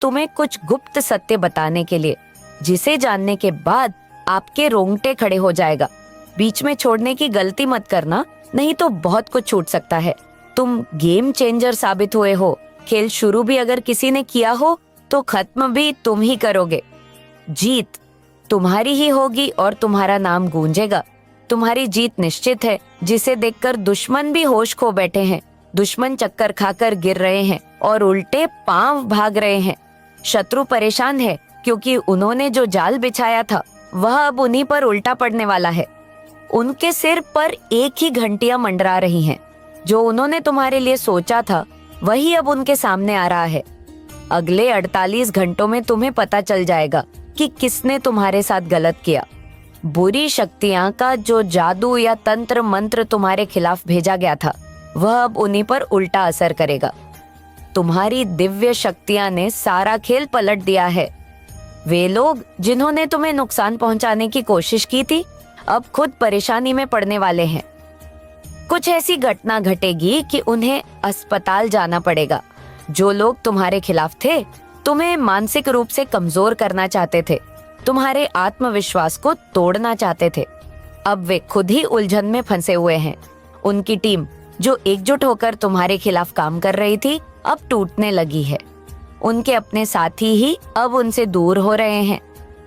तुम्हें कुछ गुप्त सत्य बताने के लिए, जिसे जानने के बाद आपके रोंगटे खड़े हो जाएगा। बीच में छोड़ने की गलती मत करना, नहीं तो बहुत कुछ छूट सकता है। तुम गेम चेंजर साबित हुए हो। खेल शुरू भी अगर किसी ने किया हो तो खत्म भी तुम ही करोगे। जीत तुम्हारी ही होगी और तुम्हारा नाम गूंजेगा। तुम्हारी जीत निश्चित है, जिसे देखकर दुश्मन भी होश खो बैठे हैं। दुश्मन चक्कर खाकर गिर रहे हैं और उल्टे पांव भाग रहे हैं। शत्रु परेशान है क्योंकि उन्होंने जो जाल बिछाया था वह अब उन्हीं पर उल्टा पड़ने वाला है। उनके सिर पर एक ही घंटियां मंडरा रही हैं। जो उन्होंने तुम्हारे लिए सोचा था वही अब उनके सामने आ रहा है। अगले 48 घंटों में तुम्हें पता चल जाएगा कि किसने तुम्हारे साथ गलत किया। बुरी शक्तियां का जो जादू या तंत्र मंत्र तुम्हारे खिलाफ भेजा गया था वह अब उन्हीं पर उल्टा असर करेगा। तुम्हारी दिव्य शक्तियां ने सारा खेल पलट दिया है। वे लोग जिन्होंने तुम्हें नुकसान पहुंचाने की कोशिश की थी अब खुद परेशानी में पड़ने वाले हैं। कुछ ऐसी घटना घटेगी कि उन्हें अस्पताल जाना पड़ेगा। जो लोग तुम्हारे खिलाफ थे तुम्हें मानसिक रूप से कमजोर करना चाहते थे, तुम्हारे आत्मविश्वास को तोड़ना चाहते थे, अब वे खुद ही उलझन में फंसे हुए हैं। उनकी टीम जो एकजुट होकर तुम्हारे खिलाफ काम कर रही थी अब टूटने लगी है। उनके अपने साथी ही अब उनसे दूर हो रहे हैं।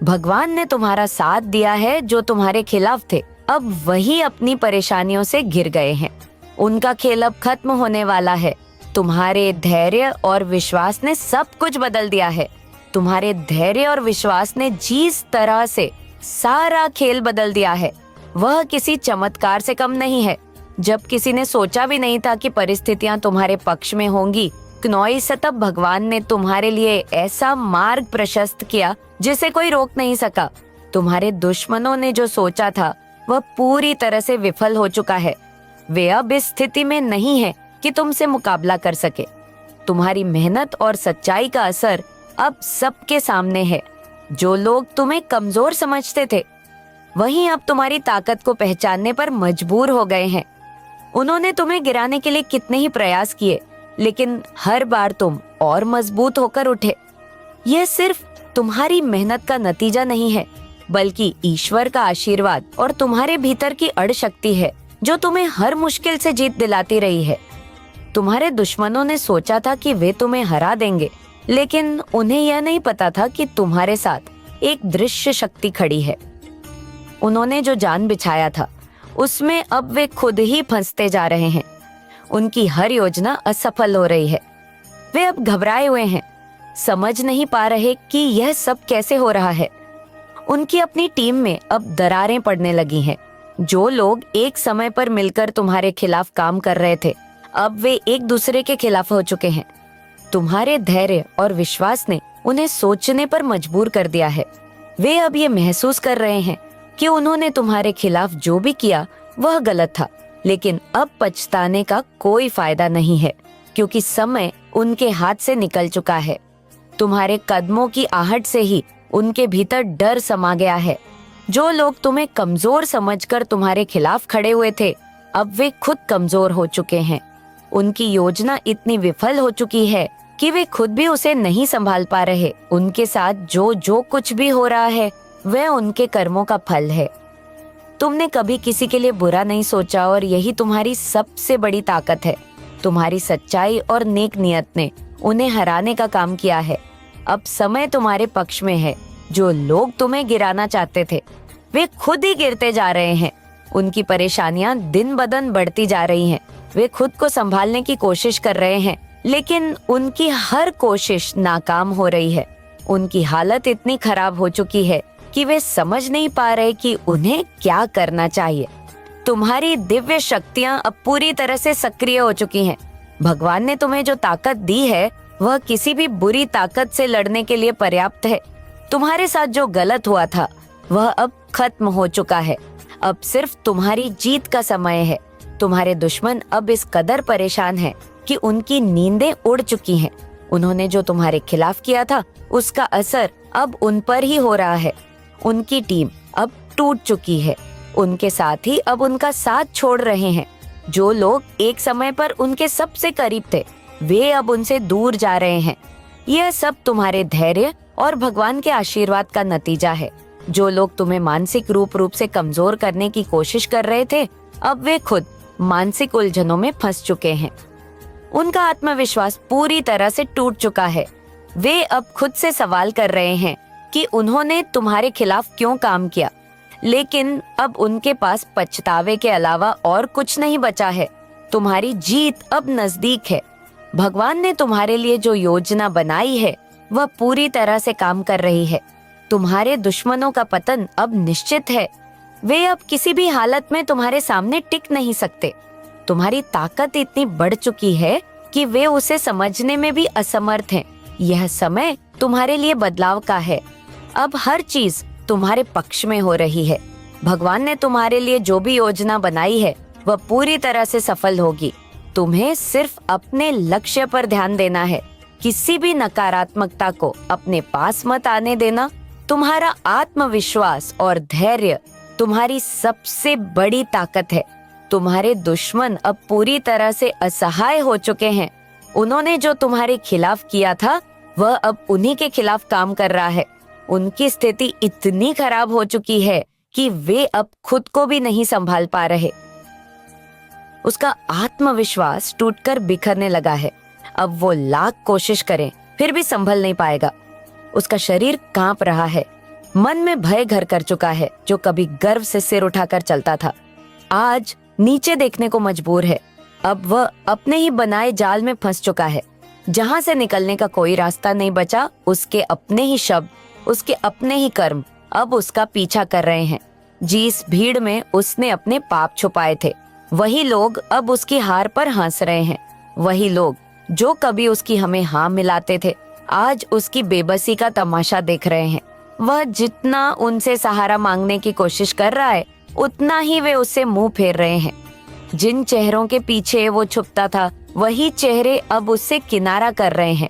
भगवान ने तुम्हारा साथ दिया है जो तुम्हारे खिलाफ थे अब वही अपनी परेशानियों से घिर गए हैं। उनका खेल अब खत्म होने वाला है। तुम्हारे धैर्य और विश्वास ने सब कुछ बदल दिया है। तुम्हारे धैर्य और विश्वास ने जिस तरह से सारा खेल बदल दिया है वह किसी चमत्कार से कम नहीं है। जब किसी ने सोचा भी नहीं था कि परिस्थितियां तुम्हारे पक्ष में होंगी, क्नौई से तब भगवान ने तुम्हारे लिए ऐसा मार्ग प्रशस्त किया जिसे कोई रोक नहीं सका। तुम्हारे दुश्मनों ने जो सोचा था वह पूरी तरह से विफल हो चुका है। वे अब इस स्थिति में नहीं है कि तुमसे मुकाबला कर सके। तुम्हारी मेहनत और सच्चाई का असर अब सबके सामने है। जो लोग तुम्हें कमजोर समझते थे वहीं अब तुम्हारी ताकत को पहचानने पर मजबूर हो गए हैं। उन्होंने तुम्हें गिराने के लिए कितने ही प्रयास किए, लेकिन हर बार तुम और मजबूत होकर उठे। यह सिर्फ तुम्हारी मेहनत का नतीजा नहीं है, बल्कि ईश्वर का आशीर्वाद और तुम्हारे भीतर की अड़ शक्ति है जो तुम्हें हर मुश्किल से जीत दिलाती रही है। तुम्हारे दुश्मनों ने सोचा था कि वे तुम्हें हरा देंगे, लेकिन उन्हें यह नहीं पता था कि तुम्हारे साथ एक दृश्य शक्ति खड़ी है। उन्होंने जो जान बिछाया था उसमें अब वे खुद ही फंसते जा रहे हैं। उनकी हर योजना असफल हो रही है। वे अब घबराए हुए हैं, समझ नहीं पा रहे कि यह सब कैसे हो रहा है। उनकी अपनी टीम में अब दरारें पड़ने लगी हैं। जो लोग एक समय पर मिलकर तुम्हारे खिलाफ काम कर रहे थे अब वे एक दूसरे के खिलाफ हो चुके हैं। तुम्हारे धैर्य और विश्वास ने उन्हें सोचने पर मजबूर कर दिया है। वे अब ये महसूस कर रहे हैं कि उन्होंने तुम्हारे खिलाफ जो भी किया वह गलत था, लेकिन अब पछताने का कोई फायदा नहीं है क्योंकि समय उनके हाथ से निकल चुका है। तुम्हारे कदमों की आहट से ही उनके भीतर डर समा गया है। जो लोग तुम्हें कमजोर समझकर तुम्हारे खिलाफ खड़े हुए थे अब वे खुद कमजोर हो चुके हैं। उनकी योजना इतनी विफल हो चुकी है कि वे खुद भी उसे नहीं संभाल पा रहे। उनके साथ जो कुछ भी हो रहा है वह उनके कर्मों का फल है। तुमने कभी किसी के लिए बुरा नहीं सोचा और यही तुम्हारी सबसे बड़ी ताकत है। तुम्हारी सच्चाई और नेक नियत ने उन्हें हराने का काम किया है। अब समय तुम्हारे पक्ष में है। जो लोग तुम्हें गिराना चाहते थे वे खुद ही गिरते जा रहे हैं। उनकी परेशानियां दिन ब दिन बढ़ती जा रही हैं। वे खुद को संभालने की कोशिश कर रहे हैं, लेकिन उनकी हर कोशिश नाकाम हो रही है। उनकी हालत इतनी खराब हो चुकी है कि वे समझ नहीं पा रहे कि उन्हें क्या करना चाहिए। तुम्हारी दिव्य शक्तियां अब पूरी तरह से सक्रिय हो चुकी हैं। भगवान ने तुम्हें जो ताकत दी है वह किसी भी बुरी ताकत से लड़ने के लिए पर्याप्त है। तुम्हारे साथ जो गलत हुआ था वह अब खत्म हो चुका है। अब सिर्फ तुम्हारी जीत का समय है। तुम्हारे दुश्मन अब इस कदर परेशान हैं कि उनकी नींदें उड़ चुकी हैं। उन्होंने जो तुम्हारे खिलाफ किया था उसका असर अब उन पर ही हो रहा है। उनकी टीम अब टूट चुकी है। उनके साथ ही अब उनका साथ छोड़ रहे हैं। जो लोग एक समय पर उनके सबसे करीब थे वे अब उनसे दूर जा रहे हैं। यह सब तुम्हारे धैर्य और भगवान के आशीर्वाद का नतीजा है। जो लोग तुम्हें मानसिक रूप से कमजोर करने की कोशिश कर रहे थे, अब वे खुद मानसिक उलझनों में फंस चुके हैं। उनका आत्मविश्वास पूरी तरह से टूट चुका है। वे अब खुद से सवाल कर रहे हैं कि उन्होंने तुम्हारे खिलाफ क्यों काम किया, लेकिन अब उनके पास पछतावे के अलावा और कुछ नहीं बचा है। तुम्हारी जीत अब नजदीक है। भगवान ने तुम्हारे लिए जो योजना बनाई है वह पूरी तरह से काम कर रही है। तुम्हारे दुश्मनों का पतन अब निश्चित है। वे अब किसी भी हालत में तुम्हारे सामने टिक नहीं सकते। तुम्हारी ताकत इतनी बढ़ चुकी है कि वे उसे समझने में भी असमर्थ हैं। यह समय तुम्हारे लिए बदलाव का है। अब हर चीज तुम्हारे पक्ष में हो रही है। भगवान ने तुम्हारे लिए जो भी योजना बनाई है वह पूरी तरह से सफल होगी। तुम्हें सिर्फ अपने लक्ष्य पर ध्यान देना है। किसी भी नकारात्मकता को अपने पास मत आने देना। तुम्हारा आत्मविश्वास और धैर्य तुम्हारी सबसे बड़ी ताकत है। तुम्हारे दुश्मन अब पूरी तरह से असहाय हो चुके हैं। उन्होंने जो तुम्हारे खिलाफ किया था वह अब उन्हीं के खिलाफ काम कर रहा है। उनकी स्थिति इतनी खराब हो चुकी है कि वे अब खुद को भी नहीं संभाल पा रहे। उसका आत्मविश्वास टूटकर बिखरने लगा है। अब वो लाख कोशिश करें फिर भी संभल नहीं पाएगा। उसका शरीर कांप रहा है। मन में भय घर कर चुका है। जो कभी गर्व से सिर उठाकर चलता था, आज नीचे देखने को मजबूर है। अब वह अपने ही बनाए जाल में फंस चुका है, जहां से निकलने का कोई रास्ता नहीं बचा। उसके अपने ही शब्द, उसके अपने ही कर्म अब उसका पीछा कर रहे हैं। जिस भीड़ में उसने अपने पाप छुपाए थे, वही लोग अब उसकी हार पर हंस रहे हैं। वही लोग जो कभी उसकी हमें हाँ मिलाते थे, आज उसकी बेबसी का तमाशा देख रहे हैं। वह जितना उनसे सहारा मांगने की कोशिश कर रहा है, उतना ही वे उससे मुंह फेर रहे हैं। जिन चेहरों के पीछे वो छुपता था, वही चेहरे अब उससे किनारा कर रहे हैं।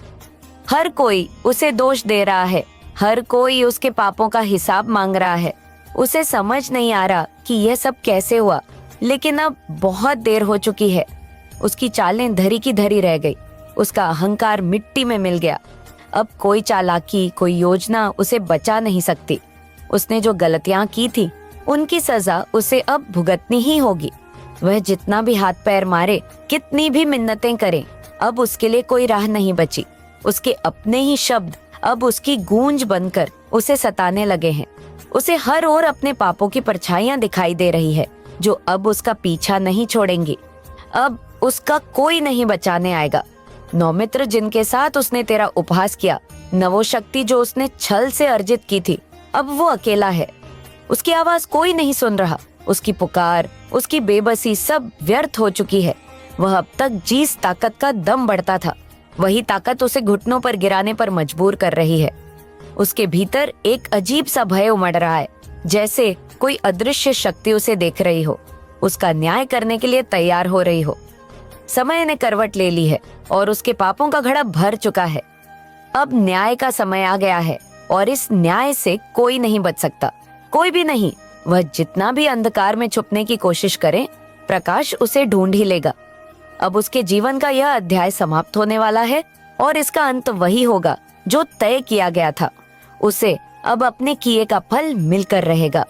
हर कोई उसे दोष दे रहा है। हर कोई उसके पापों का हिसाब मांग रहा है। उसे समझ नहीं आ रहा कि यह सब कैसे हुआ, लेकिन अब बहुत देर हो चुकी है। उसकी चालें धरी की धरी रह गई। उसका अहंकार मिट्टी में मिल गया। अब कोई चालाकी, कोई योजना उसे बचा नहीं सकती। उसने जो गलतियां की थी, उनकी सजा उसे अब भुगतनी ही होगी। वह जितना भी हाथ पैर मारे, कितनी भी मिन्नतें करे, अब उसके लिए कोई राह नहीं बची। उसके अपने ही शब्द अब उसकी गूंज बनकर उसे सताने लगे हैं। उसे हर ओर अपने पापों की परछाइयां दिखाई दे रही है, जो अब उसका पीछा नहीं छोड़ेंगी। अब उसका कोई नहीं बचाने आएगा। नौमित्र जिनके साथ उसने तेरा उपहास किया, नवोशक्ति जो उसने छल से अर्जित की थी, अब वो अकेला है। उसकी आवाज कोई नहीं सुन रहा। उसकी पुकार, उसकी बेबसी सब व्यर्थ हो चुकी है। वह अब तक जिस ताकत का दम बढ़ता था, वही ताकत उसे घुटनों पर गिराने पर मजबूर कर रही है। उसके भीतर एक अजीब सा भय उमड़ रहा है, जैसे कोई अदृश्य शक्ति उसे देख रही हो, उसका न्याय करने के लिए तैयार हो रही हो। समय ने करवट ले ली है और उसके पापों का घड़ा भर चुका है। अब न्याय का समय आ गया है और इस न्याय से कोई नहीं बच सकता, कोई भी नहीं। वह जितना भी अंधकार में छुपने की कोशिश करे, प्रकाश उसे ढूंढ ही लेगा। अब उसके जीवन का यह अध्याय समाप्त होने वाला है और इसका अंत वही होगा जो तय किया गया था। उसे अब अपने किए का फल मिलकर रहेगा।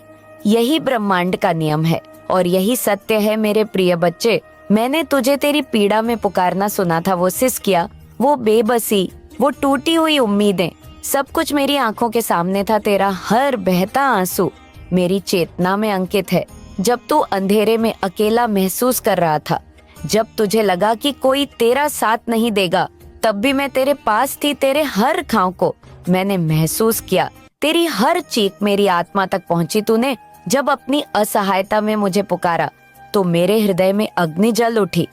यही ब्रह्मांड का नियम है और यही सत्य है। मेरे प्रिय बच्चे, मैंने तुझे तेरी पीड़ा में पुकारना सुना था। वो सिसकियां, वो बेबसी, वो टूटी हुई उम्मीदें, सब कुछ मेरी आंखों के सामने था। तेरा हर बहता आंसू मेरी चेतना में अंकित है। जब तू अंधेरे में अकेला महसूस कर रहा था, जब तुझे लगा कि कोई तेरा साथ नहीं देगा, तब भी मैं तेरे पास थी। तेरे हर घाव को मैंने महसूस किया। तेरी हर चीख मेरी आत्मा तक पहुंची। तूने जब अपनी असहायता में मुझे पुकारा, तो मेरे हृदय में अग्नि जल उठी।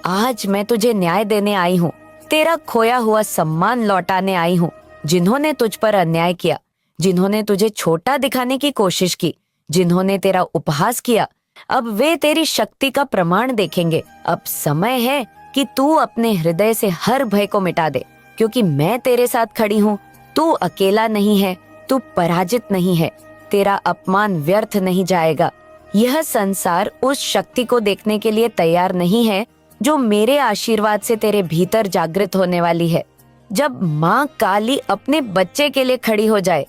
आज मैं तुझे न्याय देने आई हूँ, तेरा खोया हुआ सम्मान लौटाने आई हूँ। जिन्होंने तुझ पर अन्याय किया, जिन्होंने तुझे छोटा दिखाने की कोशिश की, जिन्होंने तेरा उपहास किया, अब वे तेरी शक्ति का प्रमाण देखेंगे। अब समय है कि तू अपने हृदय से हर भय को मिटा दे, क्योंकि मैं तेरे साथ खड़ी हूँ। तू अकेला नहीं है, तू पराजित नहीं है। तेरा अपमान व्यर्थ नहीं जाएगा। यह संसार उस शक्ति को देखने के लिए तैयार नहीं है जो मेरे आशीर्वाद से तेरे भीतर जागृत होने वाली है। जब माँ काली अपने बच्चे के लिए खड़ी हो जाए